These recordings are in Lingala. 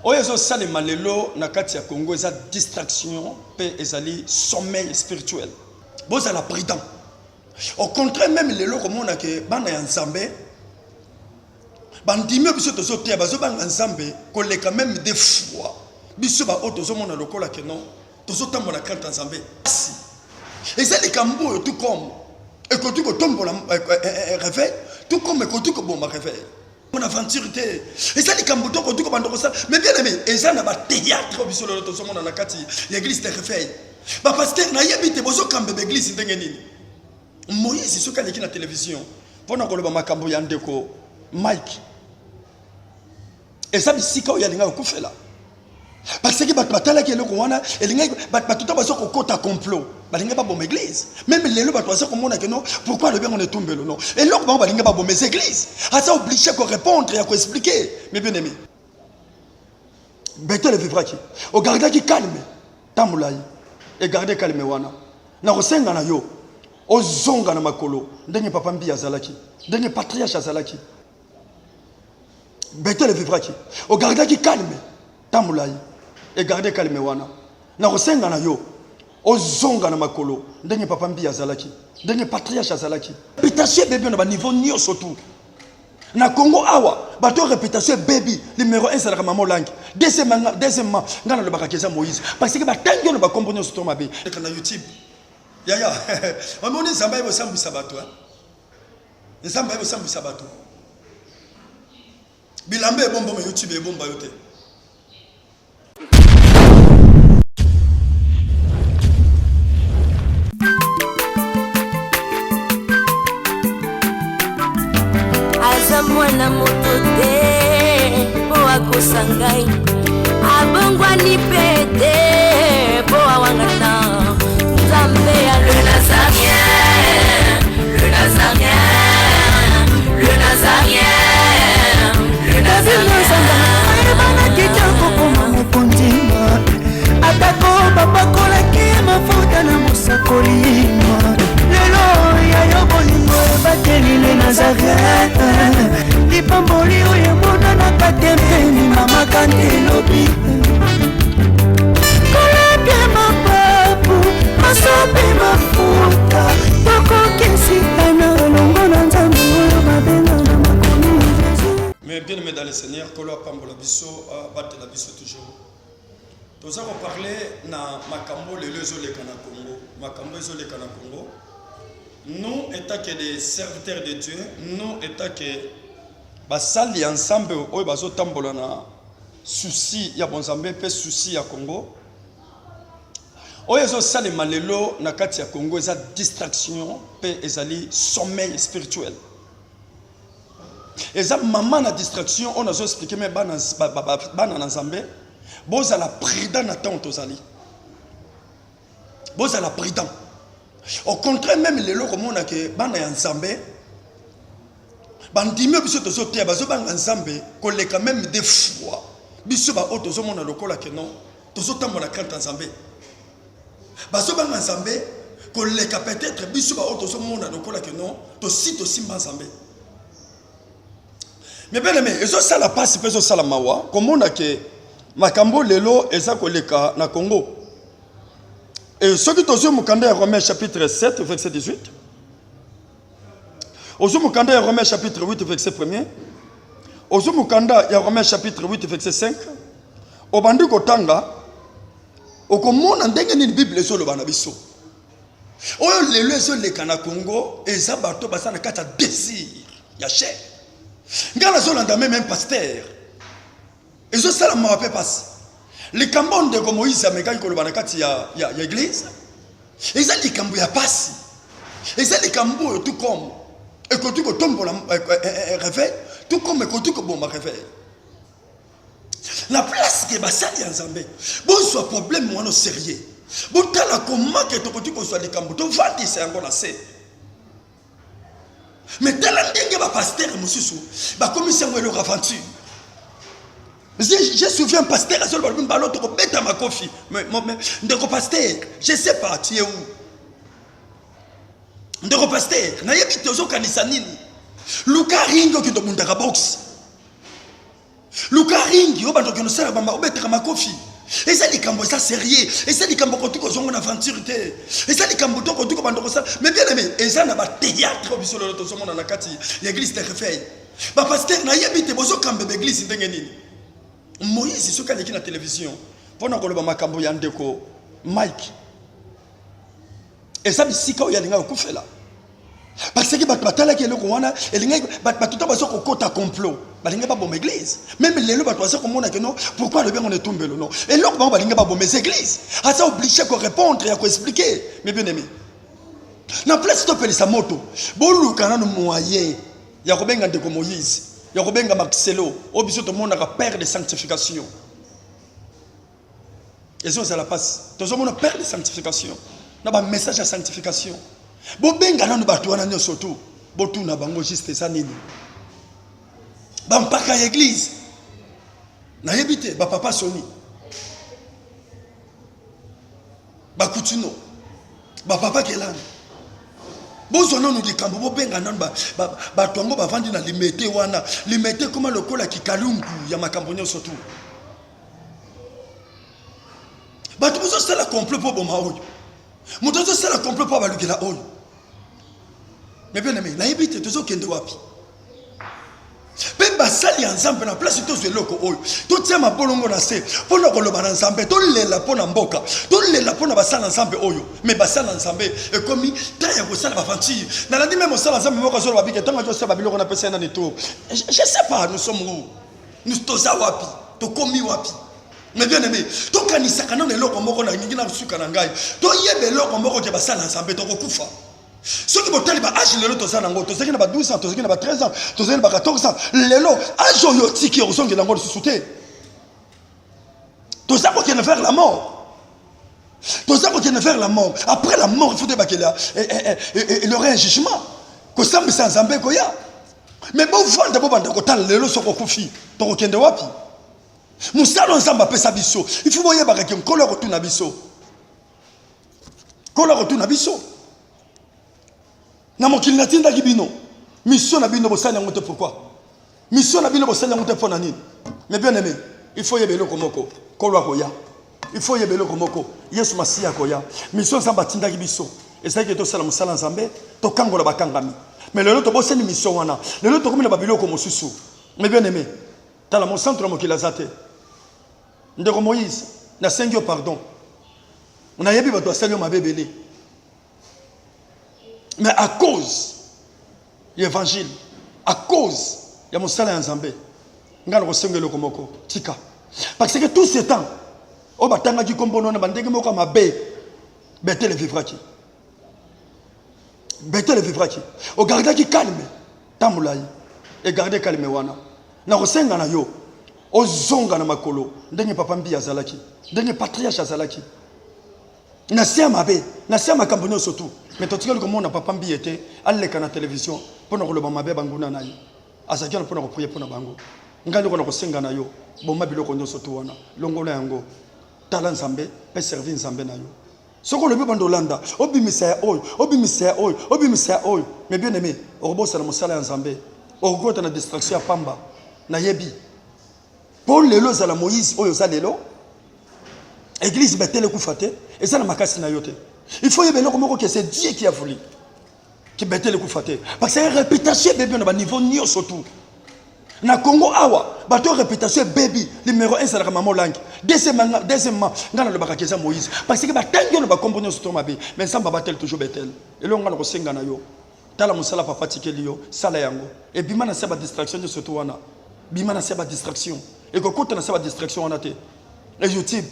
Oyezo salema lelo na kati ya Congo eza distraction pe ezali sommeil spirituel. Boza la prudent. Au contraire même lelo komona ke bana ya Nzambe bandimi biso tozo tia bazo banga Nzambe koleka même des fois biso ba otozo mona lokola ke non tozo tambola kanta Nzambe. Ezali kambo tout comme et que tu tombola réveil tout comme que tu bomba réveil. Mon aventure était et ça les camboutons quand tu commandes ça mais bien aimé et ça n'a pas théâtre biso le tozo mona na kati l'église de réveil ba pasteur na yebite bozo kambe l'église ndenge nini Moïse soka leki na télévision pona koloba makambo ya ndeko Mike et ça bisika ya linga okufela parce que batala ke loko wana elinga batuta baso kokota complot balinga ba bomba église même lelo batwaza komona que non pourquoi le bien on est tombé non et loko ba balinga ba bomba église asa obligé ko répondre et ko expliquer mes bien aimés beto le vivra qui o garder qui calme tamulai et garder calme wana na kosenga na yo ozonga na makolo ndenge papa mbi azalaki ndenge patriarche azalaki beto le vivra qui o garder qui calme tamulai et garder calme wana na kosenga na yo ozonga na makolo ndenge papa mbi azalaki ndenge patriarche azalaki réputation bébé na ba niveau nyo surtout na Congo awa bato réputation baby numéro 1 c'est la maman langue deuxièmement ngana le bakakeza Moïse parce que batangi no ba comprendre surtout mabe na YouTube ya amoni Nzambe bo sambisa bato Nzambe bo sambisa bato bilambe bombo ma YouTube e bomba yote. Mwana motote po akosangai abongwa ni pete po awangata Nzambe ya le Nazarien le Nazarien le Nazarien le Nazarien bana kitoko koma mukundima atako babakola ke mafuta na musakolima lelo ya yobolingo bateli le Nazarien Lipamboli uyemona na katempeni mama kandelobi Kolebe mapapu masope mafuta Toko kesitana longo na Nzambe oyo mabenga na makomi Jésus. Mais bien aimé dans le Seigneur, kolo pambola biso batte la biso toujours. Nous allons parler na makambo le ezoleka na Congo. Makambo ezoleka na Congo. Nous étant que des serviteurs de Dieu, nous étant que basali ensemble oyo bazotambola na souci ya bonzambe pe souci ya Congo oyo ezosalema lelo na kati ya Congo eza distraction pe ezali sommeil spirituel eza mama na distraction on a expliqué mais bana na Nzambe bozala prudent na temps tozali bozala prudent au contraire même lelo komona ke bana ya Nzambe bandimi biso tozo tia bazo banga Nzambe koleka même des fois biso ba otozo mona lokola ke non tozo tambola kanta Nzambe bazo banga Nzambe koleka peut-être biso ba otozo mona lokola ke non to sito simba Nzambe mais bien aimé ezo sala passe peso sala mawa komona ke makambo lelo eza koleka na Congo et ce qui tozo mukanda ya Romains chapitre 7 verset 18 Ozumukanda ya Romains chapitre 8 verset 1er. Ozumukanda ya Romains chapitre 8 verset 5. Obandi kotanga okomona ndenge ni Bible ezoloba na biso. Oyo lelo ezoleka na Congo eza bato basana kata désir ya chair. Ngala zolanda même pasteur. Ezo sala mawape passe. Le kambo de Moïse ameka koloba na kati ya église. Eza likambo ya passe. Eza likambo tout comme et que tu tombes réveil, tout comme que tu bomba réveil. La place que basali Nzambe, bon soit problème moi non sérieux. Bon tala comment que tu soit les cambo, tu vas dire c'est encore assez. Mais tala ndenge ba pasteur mususu, ba commissaire mo leur aventure. Je souviens pasteur à seul ballon to beta ma coffee. Mais ndeko pasteur, je sais pas tu es où. Ndeko pasteur, na yebi tozo kanisa nini? Luka ringo ki to mundaka box. Lukaringi oba ndoko nosala bamba obeteka makofi. Eza likambo ça sérieux. Eza likambo ko tuko zongo na aventure te. Eza likambo toko tuko bandoko ça. Mais bien aimé, eza na ba théâtre biso lolo to zongo na kati l'église de réveil. Ba pasteur na yebite bozo kambe l'église ndenge nini. Moïse soka leki na télévision. Pona ko loba makambo ya ndeko Mike. Eza bisika oya linga okufela. Parce que batala ki eloko wana elinga batuta baso ko kota complot. Balinga ba bombe église. Même les lois bato komona que non pourquoi le bien on est tombé non. Et loko ba balinga ba bombe église. A ça obligé ko répondre et à ko expliquer. Mais bien aimé. Na place to pele sa moto. Bolu kana no moyen. Ya ko benga ndeko Moïse. Ya ko benga Marcelo. Obiso to mona ka père de sanctification. Et ça la passe. To mona père de sanctification. Na ba message de sanctification. Bo benga nanu bato wana nyoso tu. Bo tu na bango juste ça nini. Ba mpaka église. Na yebite ba papa Soni. Ba Kutuno. Ba papa Kelani. Bo zono nu likambo bo benga nanu ba tongo ba vandi na limete wana. Limete koma lokola kikalungu ya makambo nyoso tu. Ba tu bozo sala complot po boma oyo. Mutozo sala complot po balukela oyo. Mais bien aimé, na yebite tozo kende wapi. Pe basali ensemble na place to zeloko oyo. To tia mabolongo na se. Pona ko loba na ensemble, to lela pona mboka. To lela pona basala ensemble oyo. Mais basala ensemble e komi taya ko sala ba fanti. Na la dit même sala ensemble moko zo ba bike tonga to se ba biloko na pesa na neto. Je sais pas nous sommes où. Nous toza wapi. To komi wapi. Mais bien aimé, to kanisa kana na loko moko na ngingi na suka na ngai. To yebe loko moko ke basala ensemble to ko kufa. Ceux qui vont tellement âge lelo to sana ngo to zeki na ba 12 ans to zeki na ba 13 ans to zeki na ba 14 ans lelo âge yo tiki o songi na ngo susute to ça pour qu'il ne faire la mort to ça pour qu'il ne faire la mort après la mort il faut débattre là et il y aura un jugement ko sambi sans zambe ko ya mais bon vendre bo banda ko tal lelo soko kufi to ko kende wapi musalo nzamba pesa biso il faut boye ba ke nkolo ko tuna biso kolo ko tuna biso. Na mokili na tinda kibino mission na bino bosala ngote pourquoi mission na bino bosala ngote pona nini. Mais bien aimé, il faut yebelo komoko kolwa koya, il faut yebelo komoko Yesu Masia koya mission samba tinda kibiso esa ke to sala musala nzambe to kangola bakangami. Mais lelo to boseni mission wana lelo to komina babiloko mosusu. Mais bien aimé, tala mon centre mokila zate ndeko Moïse na sengio pardon on a yebi bato asalio mabebele. Mais à cause de l'évangile, à cause de mon salaire en Zambé, nous avons reçu le komoko, tika. Parce que tout ce temps, au batanga du combo, on a bandé moka ma bé, bête le vivraki. Bête le vivraki. Au garde qui calme, tamulai, et garde calme wana. Na resenga na yo, au zonga na makolo, denye papa mbi azalaki, denye patriarche azalaki. Na sia mabe, na sia makambono surtout. Mais tu sais comment on n'a pas pambi été aller à la télévision pour nous le bamabe banguna naï. Azakiana pour nous prier pour nous bango. Ngali ko na kosenga na yo. Bon mabilo ko nyoso tuwana. Longola yango. Talan zambe, pe servir zambe na yo. Soko le bando landa, obi misaya oy, obi misaya oy, obi misaya oy. Mais bien aimé, orobo sala mosala nzambe. Orogota na distraction ya pamba na yebi. Paul lelo za la Moïse oyo za lelo. Église betele kufate et ça na makasi na yote. Il faut y avoir que c'est Dieu qui a voulu. Qui bête le coup faté. Parce que c'est une réputation bébé on a niveau nio surtout. Na Congo awa, bateau réputation baby numéro 1 c'est la maman langue. Deuxièmement, ngana le bakakeza Moïse parce que batangi on ba comprendre surtout mabe, mais ça batel toujours betel. Et là on ngana ko senga na yo. Tala musala papa tikeli yo, sala yango. Et bima na seba distraction de surtout wana. Bima na seba distraction. Et ko kota na seba distraction wana te. Et YouTube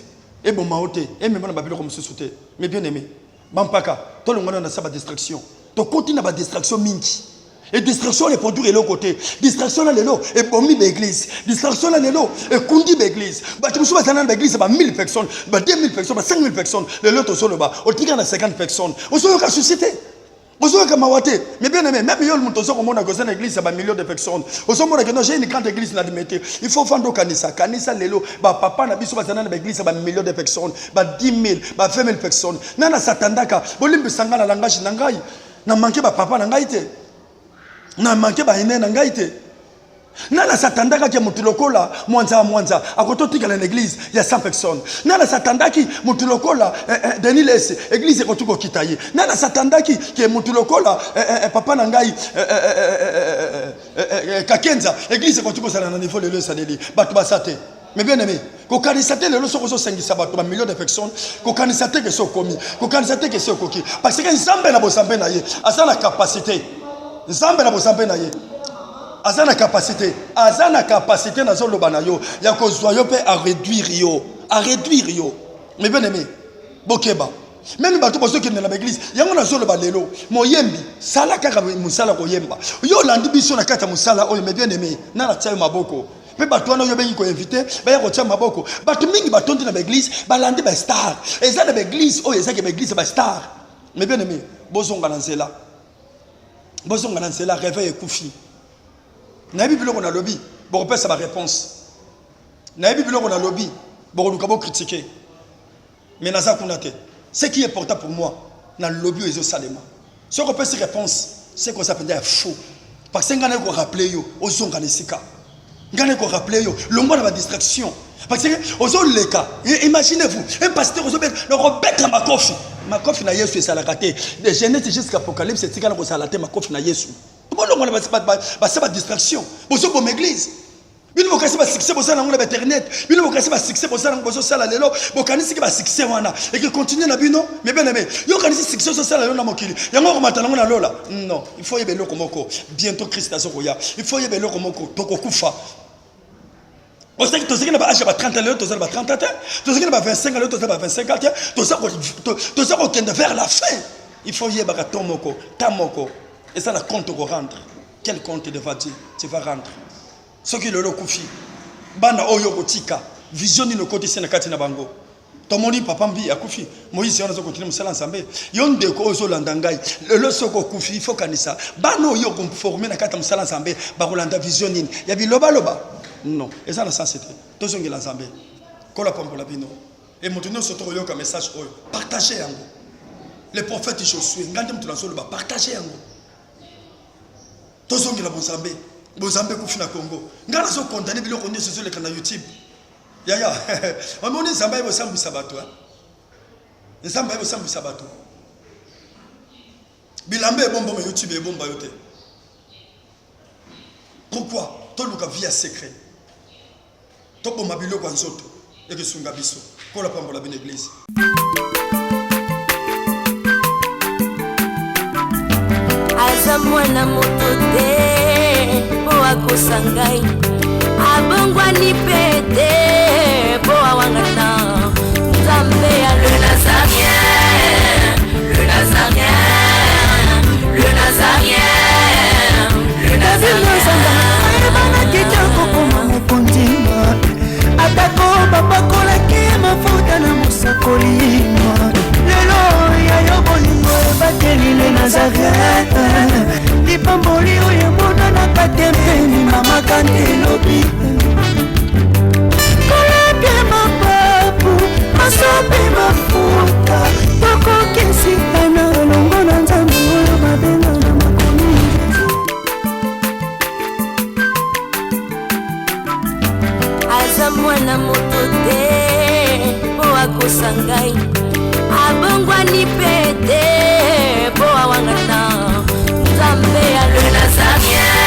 et bon maoté et même na babilo comme sous-souté. Mais bien aimé. Bampaka, tout le monde a sa distraction. Tu continues à distraction mingi. Et distraction les produits et l'autre côté. Distraction là l'élo et bombi l'église. Distraction là l'élo et kundi l'église. Bah tu me souviens dans l'église bah 1000 personnes, bah 2000 personnes, bah 5000 personnes. Le lot au sol bas. Au tigre na 50 personnes. Au sol ka suscité. Au sol ka mawate. Mais bien aimé, même yo le monde au sol comme on a gosé dans l'église bah millions de personnes. Au sol moi que j'ai une grande église na limité. Il faut vendre kanisa. Kanisa l'élo bah papa na biso bah dans l'église bah millions de personnes, bah 10 000, bah 20 000 personnes. Nana satandaka. Bolimbe sanga na langage na ngai. Na manqué bah papa na ngai te. Na manqué bah ine na ngai te. Nana s'attendaka ki mutu lokola mwanza akototika na l'église il y a 100 personnes. Nana s'attendaki mutu lokola Denis Les église kotuko kitaye. Nana s'attendaki ki mutu lokola papa nangai Kakenza église kotuko sala na niveau le saleli batu basate. Mais bien aimé, kokanisate le loso koso sengisa batu ba millions de personnes, kokanisate ke so komi, kokanisate ke so koki parce que nzambe na bosambe na ye, asa na capacité. Nzambe na bosambe na ye. Azana capacité na zolo banayo ya kozwa yo pe à réduire yo mais bien aimé bokeba même bato boso ki na l'église yango na zolo balelo moyembi sala kaka musala koyemba yo landi biso na kata musala oyo mais bien aimé na la tsayo maboko pe bato wana yo bengi ko inviter ba ya ko tsa maboko bato mingi batondi na l'église balandi ba star eza na l'église oyo eza ke l'église ba star mais bien aimé bozonga na nzela réveil ekufi. Na Bible on a lobby, bon repère sa réponse. Na Bible on a lobby, bon nous critiquer. Mais naza kunate, ce qui est important pour moi, na lobby et salema. Ce qu'on peut se réponse, c'est qu'on s'appelle faux. Parce que ngana ko rappeler yo, ozonga nesika. Ngana ko rappeler yo, longo na distraction. Parce que ozo leka, imaginez-vous, un pasteur ozo le rebetre makofi na Yesu esalakate. De Genèse jusqu'à Apocalypse, c'est tika na ko salate makofi na Yesu. Bon, on a pas distraction. Pour ceux qui ont l'église. Il faut que ça succès pour ça dans l'internet. Il faut que ça succès pour ça dans ça là lelo. Bon quand c'est que succès wana et que continue na bino mais bien aimé. Yo quand c'est succès ça là na mokili. Yango rematana na lola. Non, il faut yebelo komoko. Bientôt Christ azokoya. Il faut yebelo komoko toko kufa. On sait que tu sais que na ba âge ba 30 ans, tu sais ba 30 ans. Tu sais que na ba 25 ans, tu sais ba 25 ans. Tu sais qu'on tend vers la fin. Il faut yebaka tomoko, tamoko. Et ça, la compte pour rendre. Quel compte tu vas rendre? Ce qui est le koufi. Bana oyo kotika. Visioni no côté sénakati na bango. Tomoni papa mbi akufi. Moïse on a continué musala ensemble. Yonde ko ozo landangai. Le soko kufi il faut kanisa. Bana oyo ko former na kata musala ensemble. Ba kolanda visioni. Ya bi loba. Non. Et ça la sensité. Tozongi ensemble. Kola pambola bino. Et maintenant surtout yo ka message oyo. Partagez yango. Les prophètes Josué, ngande mtu na solo ba partagez yango. Tozongi la bozambe kufina Congo. Ngana so condamné biloko nyo sur le canal YouTube. Yaya. On est zamba bo sambu sabato. Zamba bo sambu sabato. Bilambe bombo me YouTube e bomba yote. Pourquoi? To luka via secret. To bomba biloko nzoto et que sunga biso. Ko la pambola bin église. Aza mwana moto te po akosangai abongwani pete po awangata Nzambe ya le Nazarien, le Nazarien, le Nazarien, le Nazarien. Bana kitoko koma mokondima atako babakolaki mafuta na mosakolima lelo ya yo bolingo bateli le Nazarien lipamboli oyo mona na katempeni mama kantelobi koleke mapapu masopi mafuta tokokesikana longo na Nzambe oyo babenga na makomi aza mwana moto te po akosangai abongwani pete po awangata Nzambe ya le Nazarien.